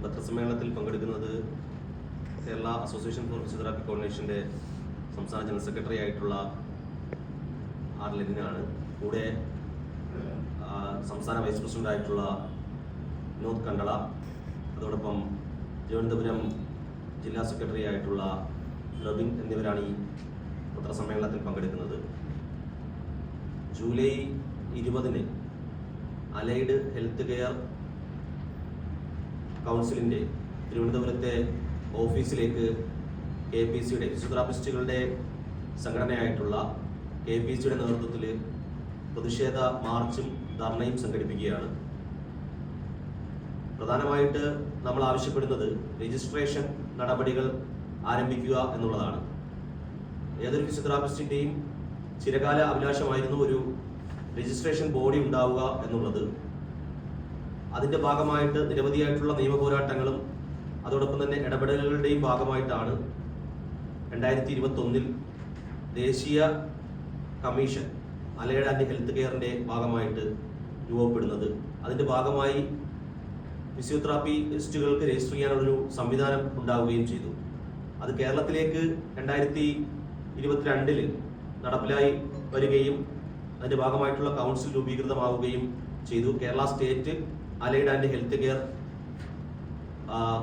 പത്രസമ്മേളനത്തിൽ പങ്കെടുക്കുന്നത് Kerala association for physiotherapy കോർഡിനേഷൻ്റെ സംസ്ഥാന ജനറൽ സെക്രട്ടറി ആയിട്ടുള്ള ആർ ലെനിനാണ്. കൂടെ സംസ്ഥാന വൈസ് പ്രസിഡന്റ് ആയിട്ടുള്ള വിനോദ് കണ്ടള, അതോടൊപ്പം തിരുവനന്തപുരം ജില്ലാ സെക്രട്ടറി ആയിട്ടുള്ള റബിൻ എന്നിവരാണ് ഈ പത്രസമ്മേളനത്തിൽ പങ്കെടുക്കുന്നത്. ജൂലൈ 20-ന് അലൈഡ് ഹെൽത്ത് കെയർ കൗൺസിലിൻ്റെ തിരുവനന്തപുരത്തെ ഓഫീസിലേക്ക് KPCയുടെ ഫിസിയോതെറാപ്പിസ്റ്റുകളുടെ സംഘടനയായിട്ടുള്ള KPCയുടെ നേതൃത്വത്തിൽ പ്രതിഷേധ മാർച്ചും ധർണയും സംഘടിപ്പിക്കുകയാണ്. പ്രധാനമായിട്ട് നമ്മൾ ആവശ്യപ്പെടുന്നത് രജിസ്ട്രേഷൻ നടപടികൾ ആരംഭിക്കുക എന്നുള്ളതാണ്. ഏതൊരു ഫിസിയോതെറാപ്പിസ്റ്റിൻ്റെയും ചിരകാല അഭിലാഷമായിരുന്നു ഒരു രജിസ്ട്രേഷൻ ബോഡി ഉണ്ടാവുക എന്നുള്ളത്. അതിൻ്റെ ഭാഗമായിട്ട് നിരവധിയായിട്ടുള്ള നിയമ പോരാട്ടങ്ങളും അതോടൊപ്പം തന്നെ ഇടപെടലുകളുടെയും ഭാഗമായിട്ടാണ് 2021-ൽ ദേശീയ കമ്മീഷൻ അലൈഡ് ആൻഡ് ഹെൽത്ത് കെയറിൻ്റെ ഭാഗമായിട്ട് രൂപപ്പെടുന്നത്. അതിൻ്റെ ഭാഗമായി ഫിസിയോതെറാപ്പിസ്റ്റുകൾക്ക് രജിസ്റ്റർ ചെയ്യാനുള്ളൊരു സംവിധാനം ഉണ്ടാവുകയും ചെയ്തു. അത് കേരളത്തിലേക്ക് 2022-ൽ നടപ്പിലായി വരികയും അതിൻ്റെ ഭാഗമായിട്ടുള്ള കൗൺസിൽ രൂപീകൃതമാവുകയും ചെയ്തു. Kerala state allied and health care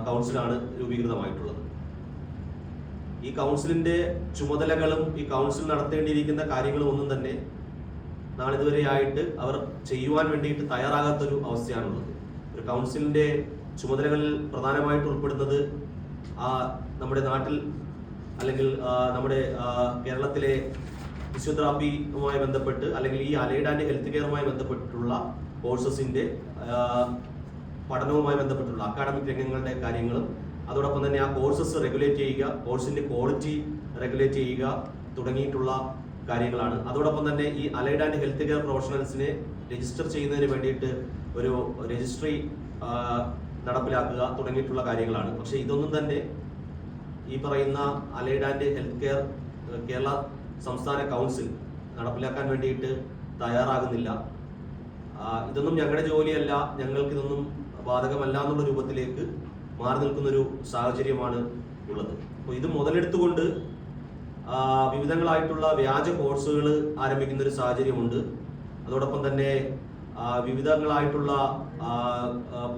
കൗൺസിലാണ് രൂപീകൃതമായിട്ടുള്ളത്. ഈ കൗൺസിലിൻ്റെ ചുമതലകളും ഈ കൗൺസിൽ നടത്തേണ്ടിയിരിക്കുന്ന കാര്യങ്ങളും ഒന്നും തന്നെ നാളിതുവരെയായിട്ട് അവർ ചെയ്യുവാൻ വേണ്ടിയിട്ട് തയ്യാറാകാത്തൊരു അവസ്ഥയാണുള്ളത്. ഒരു കൗൺസിലിൻ്റെ ചുമതലകളിൽ പ്രധാനമായിട്ട് ഉൾപ്പെടുന്നത് നമ്മുടെ നാട്ടിൽ അല്ലെങ്കിൽ നമ്മുടെ കേരളത്തിലെ ഫിസിയോതെറാപ്പിയുമായി ബന്ധപ്പെട്ട് അല്ലെങ്കിൽ ഈ അലൈഡ് ആൻഡ് ഹെൽത്ത് കെയറുമായി ബന്ധപ്പെട്ടിട്ടുള്ള കോഴ്സസിൻ്റെ പഠനവുമായി ബന്ധപ്പെട്ടുള്ള അക്കാഡമിക് രംഗങ്ങളുടെ കാര്യങ്ങളും അതോടൊപ്പം തന്നെ ആ കോഴ്സസ് റെഗുലേറ്റ് ചെയ്യുക, കോഴ്സിൻ്റെ ക്വാളിറ്റി റെഗുലേറ്റ് ചെയ്യുക തുടങ്ങിയിട്ടുള്ള കാര്യങ്ങളാണ്. അതോടൊപ്പം തന്നെ ഈ അലൈഡ് ആൻഡ് ഹെൽത്ത് കെയർ പ്രൊഫഷണൽസിനെ രജിസ്റ്റർ ചെയ്യുന്നതിന് വേണ്ടിയിട്ട് ഒരു രജിസ്ട്രി നടപ്പിലാക്കുക തുടങ്ങിയിട്ടുള്ള കാര്യങ്ങളാണ്. പക്ഷേ ഇതൊന്നും തന്നെ ഈ പറയുന്ന allied and health care Kerala സംസ്ഥാന കൗൺസിൽ നടപ്പിലാക്കാൻ വേണ്ടിയിട്ട് തയ്യാറാകുന്നില്ല. ഇതൊന്നും ഞങ്ങളുടെ ജോലിയല്ല, ഞങ്ങൾക്കിതൊന്നും ബാധകമല്ല എന്നുള്ള രൂപത്തിലേക്ക് മാറി നിൽക്കുന്നൊരു സാഹചര്യമാണ് ഉള്ളത്. അപ്പോൾ ഇത് മുതലെടുത്തുകൊണ്ട് വിവിധങ്ങളായിട്ടുള്ള വ്യാജ കോഴ്സുകൾ ആരംഭിക്കുന്ന ഒരു സാഹചര്യമുണ്ട്. അതോടൊപ്പം തന്നെ വിവിധങ്ങളായിട്ടുള്ള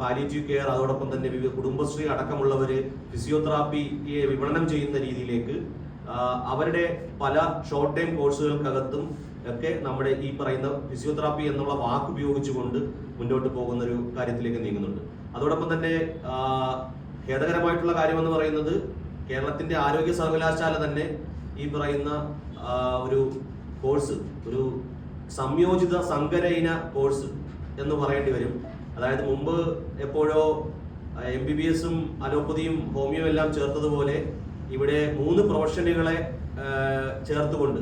പാലിയേറ്റീവ് കെയർ അതോടൊപ്പം തന്നെ കുടുംബശ്രീ അടക്കമുള്ളവർ ഫിസിയോതെറാപ്പിയെ വിപണനം ചെയ്യുന്ന രീതിയിലേക്ക് അവരുടെ പല ഷോർട്ട് ടൈം കോഴ്സുകൾക്കകത്തും ഒക്കെ നമ്മുടെ ഈ പറയുന്ന ഫിസിയോതെറാപ്പി എന്നുള്ള വാക്ക് ഉപയോഗിച്ചുകൊണ്ട് മുന്നോട്ട് പോകുന്ന ഒരു കാര്യത്തിലേക്ക് നീങ്ങുന്നുണ്ട്. അതോടൊപ്പം തന്നെ ഖേദകരമായിട്ടുള്ള കാര്യമെന്ന് പറയുന്നത് കേരളത്തിന്റെ ആരോഗ്യ സർവകലാശാല തന്നെ ഈ പറയുന്ന ഒരു കോഴ്സ് ഒരു സംയോജിത സങ്കരയിന കോഴ്സ് എന്ന് പറയേണ്ടി വരും. അതായത് മുമ്പ് എപ്പോഴോ MBBS-ഉം അലോപ്പതിയും ഹോമിയോ എല്ലാം ചേർത്തതുപോലെ ഇവിടെ 3 പ്രൊഫഷനുകളെ ചേർത്തുകൊണ്ട്,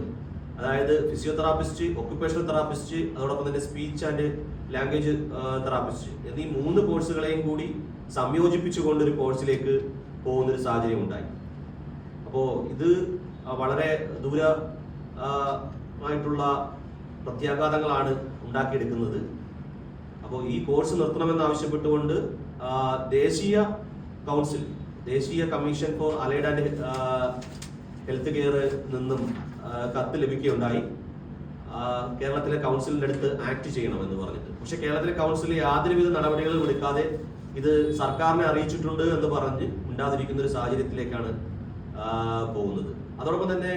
അതായത് ഫിസിയോതെറാപ്പിസ്റ്റ്, ഒക്യുപേഷണൽ തെറാപ്പിസ്റ്റ്, അതോടൊപ്പം തന്നെ സ്പീച്ച് ആൻഡ് ലാംഗ്വേജ് തെറാപ്പിസ്റ്റ് എന്നീ 3 കോഴ്സുകളെയും കൂടി സംയോജിപ്പിച്ചുകൊണ്ട് ഒരു കോഴ്സിലേക്ക് പോകുന്നൊരു സാഹചര്യം ഉണ്ടായി. അപ്പോൾ ഇത് വളരെ ദൂരമായിട്ടുള്ള പ്രത്യാഘാതങ്ങളാണ് ഉണ്ടാക്കിയെടുക്കുന്നത്. അപ്പോൾ ഈ കോഴ്സ് നിർത്തണമെന്ന് ആവശ്യപ്പെട്ടുകൊണ്ട് ദേശീയ കൗൺസിൽ, ദേശീയ commission for allied and health കെയറിൽ നിന്നും കത്ത് ലഭിക്കുകയുണ്ടായി. കേരളത്തിലെ കൗൺസിലിൻ്റെ അടുത്ത് ആക്ട് ചെയ്യണമെന്ന് പറഞ്ഞിട്ട്. പക്ഷെ കേരളത്തിലെ കൗൺസിൽ യാതൊരുവിധ നടപടികളും എടുക്കാതെ ഇത് സർക്കാരിനെ അറിയിച്ചിട്ടുണ്ട് എന്ന് പറഞ്ഞ് ഉണ്ടാതിരിക്കുന്ന ഒരു സാഹചര്യത്തിലേക്കാണ് പോകുന്നത്. അതോടൊപ്പം തന്നെ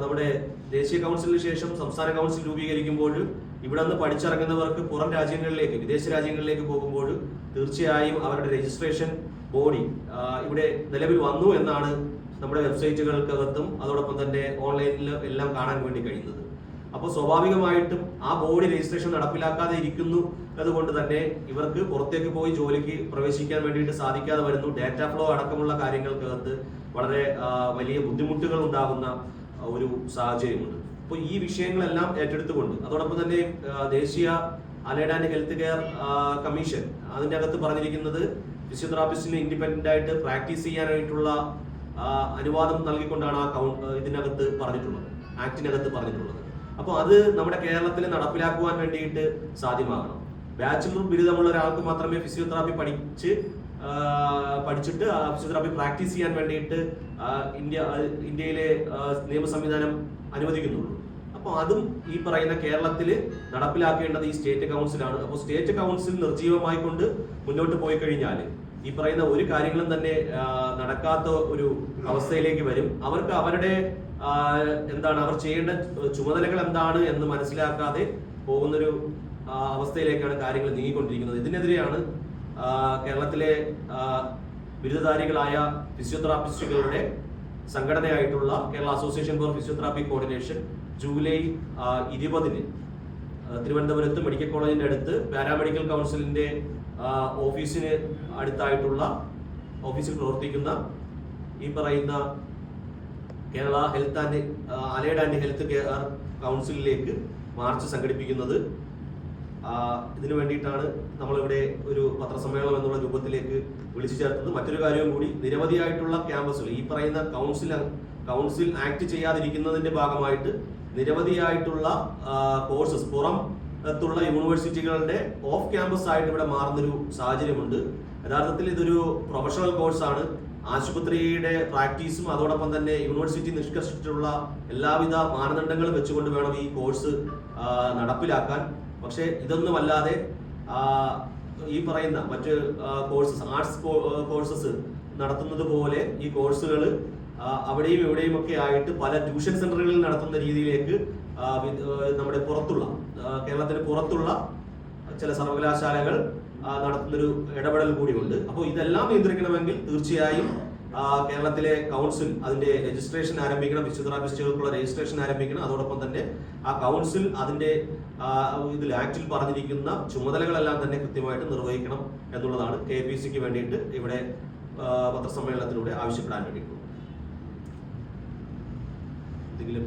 നമ്മുടെ ദേശീയ കൗൺസിലിന് ശേഷം സംസ്ഥാന കൗൺസിൽ രൂപീകരിക്കുമ്പോൾ ഇവിടെ നിന്ന് പഠിച്ചിറങ്ങുന്നവർക്ക് പുറം രാജ്യങ്ങളിലേക്ക്, വിദേശ രാജ്യങ്ങളിലേക്ക് പോകുമ്പോൾ തീർച്ചയായും അവരുടെ രജിസ്ട്രേഷൻ ബോഡി ഇവിടെ നിലവിൽ വന്നു എന്നാണ് നമ്മുടെ വെബ്സൈറ്റുകൾക്കകത്തും അതോടൊപ്പം തന്നെ ഓൺലൈനിൽ എല്ലാം കാണാൻ വേണ്ടി കഴിയുന്നത്. അപ്പോൾ സ്വാഭാവികമായിട്ടും ആ ബോഡി രജിസ്ട്രേഷൻ നടപ്പിലാക്കാതെ ഇരിക്കുന്നു അതുകൊണ്ട് തന്നെ ഇവർക്ക് പുറത്തേക്ക് പോയി ജോലിക്ക് പ്രവേശിക്കാൻ വേണ്ടിയിട്ട് സാധിക്കാതെ വരുന്നു. ഡാറ്റ ഫ്ലോ അടക്കമുള്ള കാര്യങ്ങൾക്കകത്ത് വളരെ വലിയ ബുദ്ധിമുട്ടുകൾ ഉണ്ടാകുന്ന ഒരു സാഹചര്യമുണ്ട്. അപ്പോൾ ഈ വിഷയങ്ങളെല്ലാം ഏറ്റെടുത്തുകൊണ്ട് അതോടൊപ്പം തന്നെ ദേശീയ allied and health care commission അതിൻ്റെ അകത്ത് പറഞ്ഞിരിക്കുന്നത് ഫിസിയോതെറാപ്പിസ്റ്റിന് ഇൻഡിപെൻഡന്റ് ആയിട്ട് പ്രാക്ടീസ് ചെയ്യാനായിട്ടുള്ള അനുവാദം നൽകിക്കൊണ്ടാണ് ഇതിനകത്ത് പറഞ്ഞിട്ടുള്ളത്, ആക്ടിനകത്ത് പറഞ്ഞിട്ടുള്ളത്. അപ്പോൾ അത് നമ്മുടെ കേരളത്തിൽ നടപ്പിലാക്കുവാൻ വേണ്ടിയിട്ട് സാധ്യമാകണം. ബാച്ചിലർ ബിരുദമുള്ള ഒരാൾക്ക് മാത്രമേ ഫിസിയോതെറാപ്പി പഠിച്ചിട്ട് ഫിസിയോതെറാപ്പി പ്രാക്ടീസ് ചെയ്യാൻ വേണ്ടിയിട്ട് ഇന്ത്യയിലെ നിയമ സംവിധാനം അനുവദിക്കുന്നുള്ളൂ. അപ്പോൾ അതും ഈ പറയുന്ന കേരളത്തിൽ നടപ്പിലാക്കേണ്ടത് ഈ സ്റ്റേറ്റ് കൗൺസിലാണ്. അപ്പോൾ സ്റ്റേറ്റ് കൗൺസിൽ നിർജ്ജീവമായി കൊണ്ട് മുന്നോട്ട് പോയി കഴിഞ്ഞാൽ ഈ പറയുന്ന ഒരു കാര്യങ്ങളും തന്നെ നടക്കാത്ത ഒരു അവസ്ഥയിലേക്ക് വരും. അവർക്ക് അവരുടെ അവർ ചെയ്യേണ്ട ചുമതലകൾ എന്താണ് എന്ന് മനസ്സിലാക്കാതെ പോകുന്നൊരു അവസ്ഥയിലേക്കാണ് കാര്യങ്ങൾ നീങ്ങിക്കൊണ്ടിരിക്കുന്നത്. ഇതിനെതിരെയാണ് കേരളത്തിലെ ബിരുദധാരികളായ ഫിസിയോതെറാപ്പിസ്റ്റുകളുടെ സംഘടനയായിട്ടുള്ള Kerala association for physiotherapy coordination July 20 തിരുവനന്തപുരത്ത് മെഡിക്കൽ കോളേജിന്റെ അടുത്ത് പാരാമെഡിക്കൽ കൗൺസിലിന്റെ ഓഫീസിന് അടുത്തായിട്ടുള്ള ഓഫീസിൽ പ്രവർത്തിക്കുന്ന ഈ പറയുന്ന Kerala health and allied and health care കൗൺസിലിലേക്ക് മാർച്ച് സംഘടിപ്പിക്കുന്നത്. ഇതിനു വേണ്ടിയിട്ടാണ് നമ്മളിവിടെ ഒരു പത്രസമ്മേളനം എന്നുള്ള രൂപത്തിലേക്ക് വിളിച്ചു ചേർത്തത്. മറ്റൊരു കാര്യവും കൂടി, നിരവധിയായിട്ടുള്ള ക്യാമ്പസുകൾ ഈ പറയുന്ന കൗൺസിൽ ആക്ട് ചെയ്യാതിരിക്കുന്നതിന്റെ ഭാഗമായിട്ട് നിരവധിയായിട്ടുള്ള കോഴ്സസ് പുറത്തുള്ള യൂണിവേഴ്സിറ്റികളുടെ ഓഫ് ക്യാമ്പസ് ആയിട്ട് ഇവിടെ മാറുന്നൊരു സാഹചര്യമുണ്ട്. യഥാർത്ഥത്തിൽ ഇതൊരു പ്രൊഫഷണൽ കോഴ്സാണ്. ആശുപത്രിയുടെ പ്രാക്ടീസും അതോടൊപ്പം തന്നെ യൂണിവേഴ്സിറ്റി നിഷ്കർഷിച്ചിട്ടുള്ള എല്ലാവിധ മാനദണ്ഡങ്ങളും വെച്ചുകൊണ്ട് വേണം ഈ കോഴ്സ് നടപ്പിലാക്കാൻ. പക്ഷേ ഇതൊന്നുമല്ലാതെ ഈ പറയുന്ന മറ്റ് കോഴ്സസ്, ആർട്സ് കോഴ്സസ് നടത്തുന്നത് പോലെ ഈ കോഴ്സുകൾ അവിടെയും ഇവിടെയും ഒക്കെ ആയിട്ട് പല ട്യൂഷൻ സെന്ററുകളിൽ നടത്തുന്ന രീതിയിലേക്ക് നമ്മുടെ കേരളത്തിന് പുറത്തുള്ള ചില സർവകലാശാലകൾ നടത്തുന്നൊരു ഇടപെടൽ കൂടിയുണ്ട്. അപ്പോൾ ഇതെല്ലാം നിയന്ത്രിക്കണമെങ്കിൽ തീർച്ചയായും കേരളത്തിലെ കൗൺസിൽ അതിന്റെ രജിസ്ട്രേഷൻ ആരംഭിക്കണം, ഫിസിയോതെറാപ്പിസ്റ്റുകൾക്കുള്ള രജിസ്ട്രേഷൻ ആരംഭിക്കണം. അതോടൊപ്പം തന്നെ ആ കൗൺസിൽ അതിന്റെ ഇതിൽ ആക്ടിൽ പറഞ്ഞിരിക്കുന്ന ചുമതലകളെല്ലാം തന്നെ കൃത്യമായിട്ട് നിർവഹിക്കണം എന്നുള്ളതാണ് KPCക്ക് വേണ്ടിയിട്ട് ഇവിടെ പത്രസമ്മേളനത്തിലൂടെ ആവശ്യപ്പെടാൻ വേണ്ടിയിട്ടുള്ളത്. എന്തെങ്കിലും